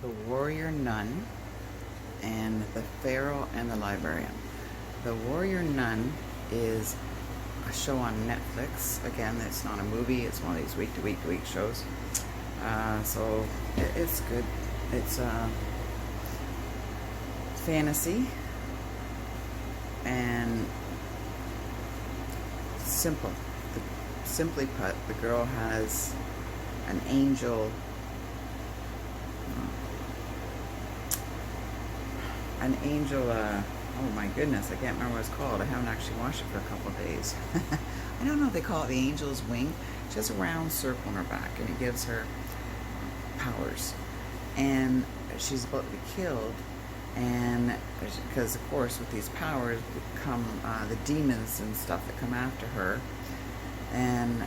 the Warrior Nun and the Pharaoh and the Librarian. The Warrior Nun is a show on Netflix. Again, it's not a movie, it's one of these week to week shows. So it's good. It's fantasy and simple. Simply put, the girl has an angel, oh my goodness, I can't remember what it's called. I haven't actually watched it for a couple of days. I don't know if they call it the angel's wing. She has a round circle on her back, and it gives her powers. And she's about to be killed, and because of course with these powers come the demons and stuff that come after her, and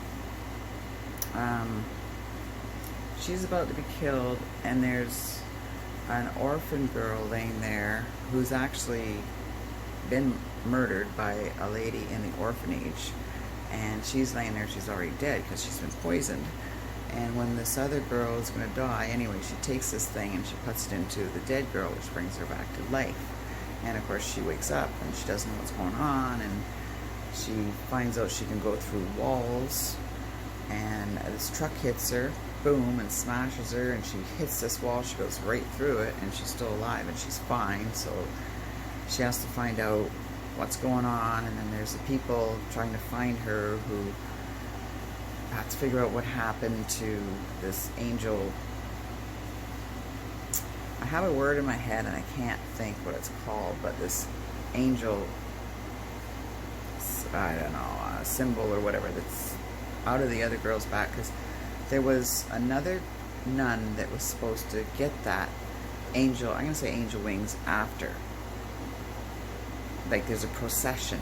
she's about to be killed, and there's an orphan girl laying there who's actually been murdered by a lady in the orphanage, and she's laying there, she's already dead because she's been poisoned. And when this other girl is going to die anyway, she takes this thing and she puts it into the dead girl, which brings her back to life. And of course she wakes up and she doesn't know what's going on, and she finds out she can go through walls, and this truck hits her, boom, and smashes her, and she hits this wall, she goes right through it, and she's still alive and she's fine. So she has to find out what's going on, and then there's the people trying to find her who have to figure out what happened to this angel. I have a word in my head and I can't think what it's called, but this angel, I don't know, a symbol or whatever that's out of the other girl's back, because there was another nun that was supposed to get that angel, I'm going to say angel wings, after. Like there's a procession,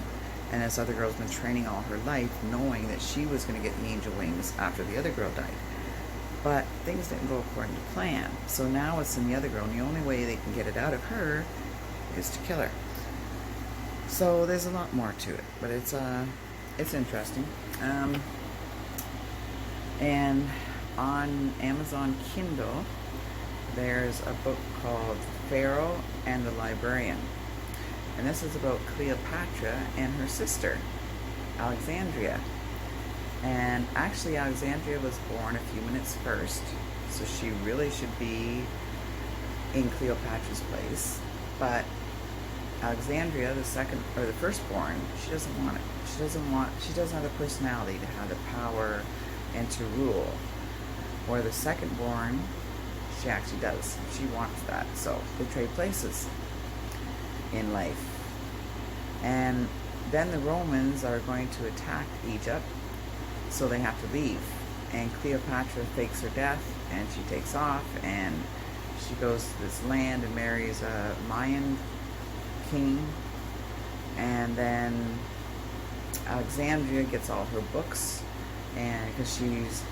and this other girl's been training all her life knowing that she was going to get the angel wings after the other girl died. But things didn't go according to plan. So now it's in the other girl, and the only way they can get it out of her is to kill her. So there's a lot more to it, but it's interesting. And on Amazon Kindle, there's a book called Pharaoh and the Librarian. And this is about Cleopatra and her sister, Alexandria. And actually Alexandria was born a few minutes first, so she really should be in Cleopatra's place. But Alexandria, the second, or the firstborn, she doesn't want it. She doesn't have the personality to have the power and to rule. Or the secondborn, she actually does. She wants that. So they trade places in life. And then the Romans are going to attack Egypt, so they have to leave. And Cleopatra fakes her death, and she takes off, and she goes to this land and marries a Mayan king. And then Alexandria gets all her books, and because she's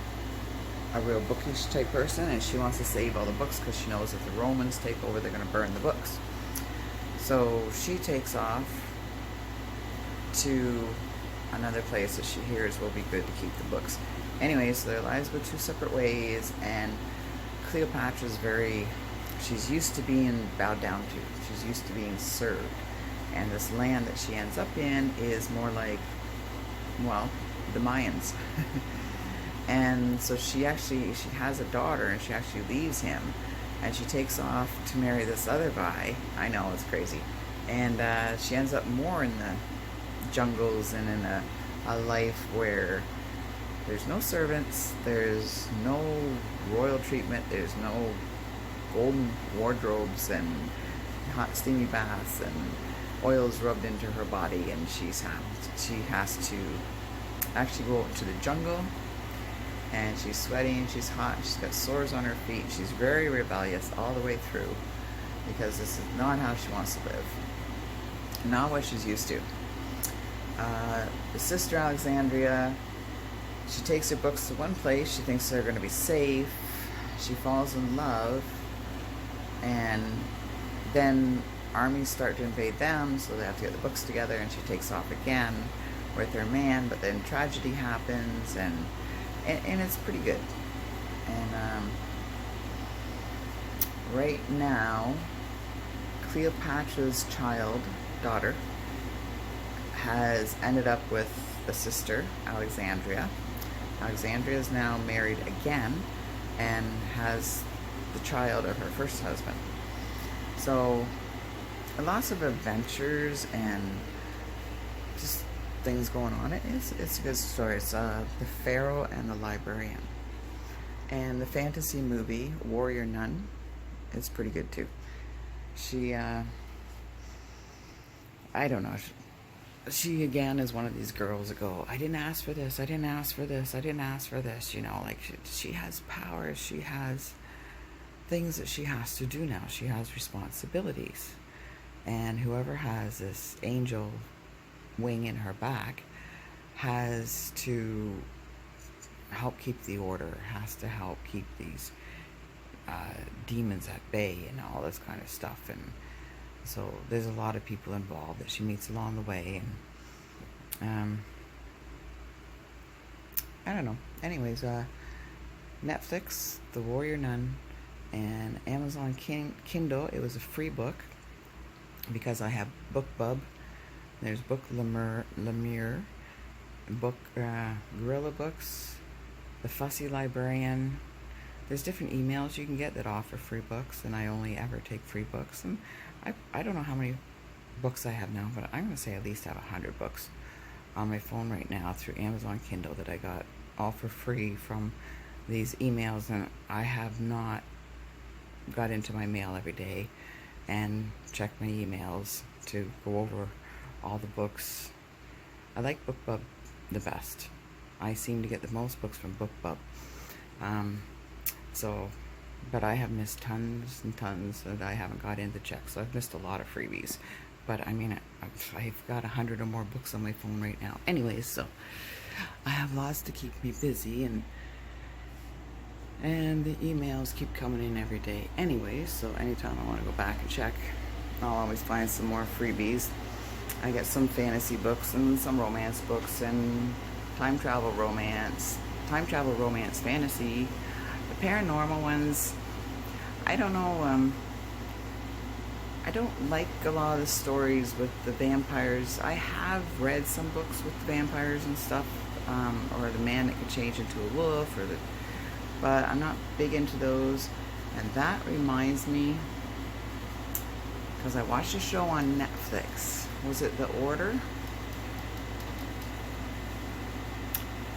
a real bookish type person, and she wants to save all the books because she knows if the Romans take over, they're going to burn the books. So she takes off to another place that she hears will be good to keep the books. Anyway, so their lives go two separate ways, and Cleopatra's she's used to being bowed down to. She's used to being served. And this land that she ends up in is more like, well, the Mayans. And so she has a daughter, and she actually leaves him, and she takes off to marry this other guy. I know, it's crazy. And she ends up more in the jungles and in a life where there's no servants, there's no royal treatment, there's no golden wardrobes and hot steamy baths and oils rubbed into her body, and she has to actually go out into the jungle, and she's sweaty and she's hot, and she's got sores on her feet. She's very rebellious all the way through, because this is not how she wants to live, not what she's used to. The sister Alexandria, she takes her books to one place, she thinks they're going to be safe, she falls in love, and then armies start to invade them, so they have to get the books together, and she takes off again with her man, but then tragedy happens, and it's pretty good. And right now, Cleopatra's daughter, has ended up with a sister, Alexandria. Alexandria is now married again and has the child of her first husband. So lots of adventures and just things going on. It's a good story. It's the Pharaoh and the Librarian. And the fantasy movie Warrior Nun is pretty good too. She I don't know, she again is one of these girls that go, I didn't ask for this, I didn't ask for this, I didn't ask for this, you know, like she has powers, she has things that she has to do now, she has responsibilities, and whoever has this angel wing in her back has to help keep the order, has to help keep these demons at bay and all this kind of stuff. And so there's a lot of people involved that she meets along the way, and I don't know. Anyways, Netflix, The Warrior Nun, and Amazon Kindle. It was a free book because I have BookBub. There's Book Lemire, Book Gorilla Books, The Fussy Librarian. There's different emails you can get that offer free books, and I only ever take free books. And I don't know how many books I have now, but I'm going to say at least I have 100 books on my phone right now through Amazon Kindle that I got all for free from these emails, and I have not got into my mail every day and checked my emails to go over all the books. I like BookBub the best. I seem to get the most books from BookBub. But I have missed tons and tons that I haven't got in to check, so I've missed a lot of freebies. But I mean, I've got 100 or more books on my phone right now. Anyways, so I have lots to keep me busy, and the emails keep coming in every day. Anyways, so anytime I want to go back and check, I'll always find some more freebies. I get some fantasy books and some romance books and time travel romance, fantasy. The paranormal ones, I don't know, I don't like a lot of the stories with the vampires. I have read some books with the vampires and stuff, or the man that could change into a wolf, but I'm not big into those. And that reminds me, because I watched a show on Netflix. Was it The Order?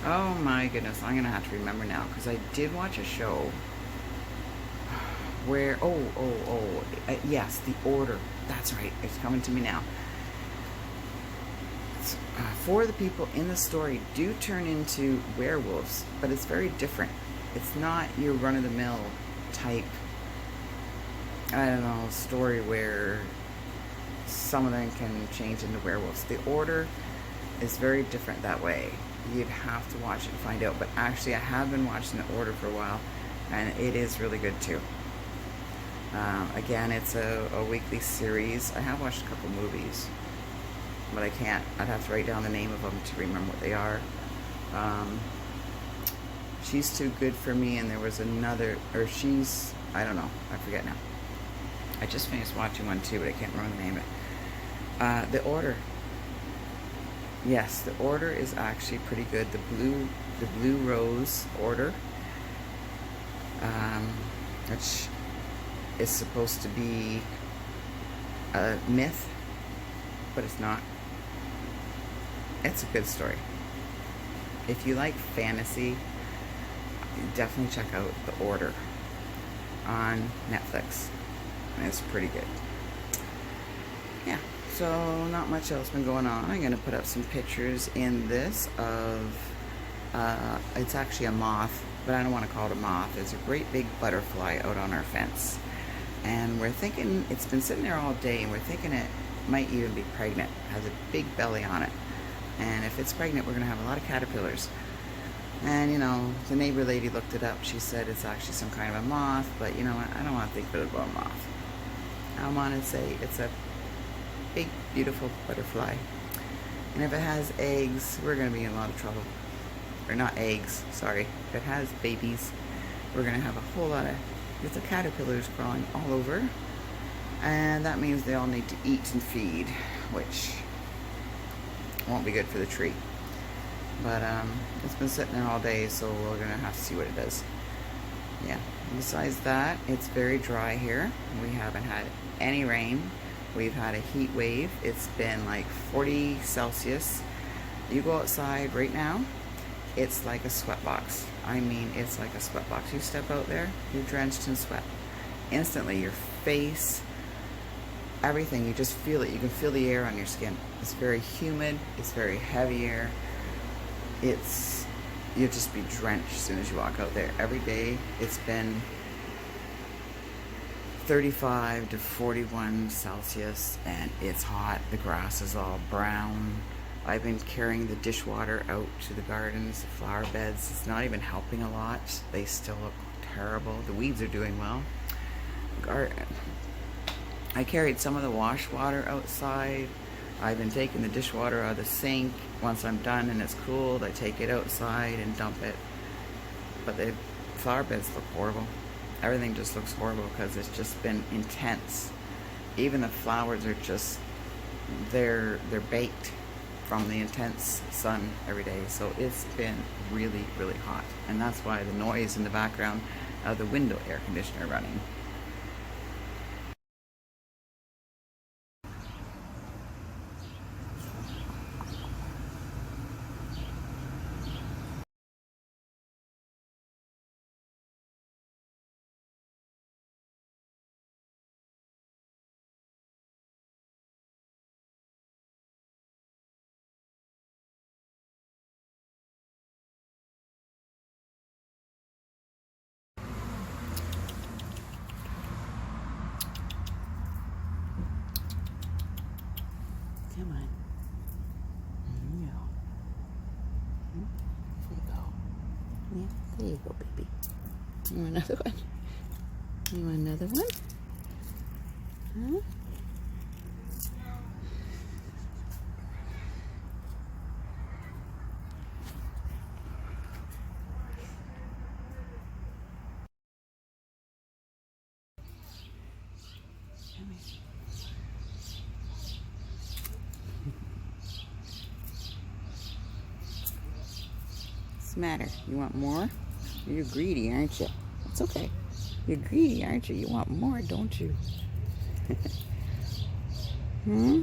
Oh my goodness, I'm gonna have to remember now, because I did watch a show where, yes, The Order. That's right, it's coming to me now. Four of the people in the story do turn into werewolves, but it's very different. It's not your run-of-the-mill type, I don't know, story where some of them can change into werewolves. The Order is very different that way. You'd have to watch it and find out. But actually, I have been watching The Order for a while, and it is really good too. Again, it's a weekly series. I have watched a couple movies, but I can't. I'd have to write down the name of them to remember what they are. She's Too Good for Me, and there was another, or I don't know. I forget now. I just finished watching one too, but I can't remember the name of it. The Order. Yes, The Order is actually pretty good. The Blue Rose Order, which is supposed to be a myth, but it's not. It's a good story. If you like fantasy, definitely check out The Order on Netflix. It's pretty good. Yeah. So not much else been going on. I'm going to put up some pictures in this of, it's actually a moth, but I don't want to call it a moth. It's a great big butterfly out on our fence. And we're thinking, it's been sitting there all day, and we're thinking it might even be pregnant. It has a big belly on it. And if it's pregnant, we're going to have a lot of caterpillars. And, you know, the neighbor lady looked it up. She said it's actually some kind of a moth, but you know what? I don't want to think of it about a moth. I want to say it's a big, beautiful butterfly. And if it has eggs, we're going to be in a lot of trouble. Or not eggs, sorry. If it has babies, we're going to have a whole lot of There's the caterpillars crawling all over, and that means they all need to eat and feed, which won't be good for the tree. But it's been sitting there all day, so we're gonna have to see what it does. Yeah, besides that, it's very dry here. We haven't had any rain. We've had a heat wave. It's been like 40 Celsius. You go outside right now, it's like a sweatbox. I mean, it's like a sweatbox. You step out there, you're drenched in sweat. Instantly, your face, everything, you just feel it. You can feel the air on your skin. It's very humid. It's very heavy air. You'll just be drenched as soon as you walk out there. Every day, it's been 35 to 41 Celsius, and it's hot. The grass is all brown. I've been carrying the dishwater out to the gardens, the flower beds. It's not even helping a lot. They still look terrible. The weeds are doing well. I carried some of the wash water outside. I've been taking the dishwater out of the sink. Once I'm done and it's cooled, I take it outside and dump it. But the flower beds look horrible. Everything just looks horrible because it's just been intense. Even the flowers are just, they're baked from the intense sun every day. So it's been really, really hot. And that's why the noise in the background of the window air conditioner running. Come on. There you go. Yeah, there you go, baby. You want another one? You want another one? Huh? What's the matter? You want more? You're greedy, aren't you? It's okay. You're greedy, aren't you? You want more, don't you? Hmm?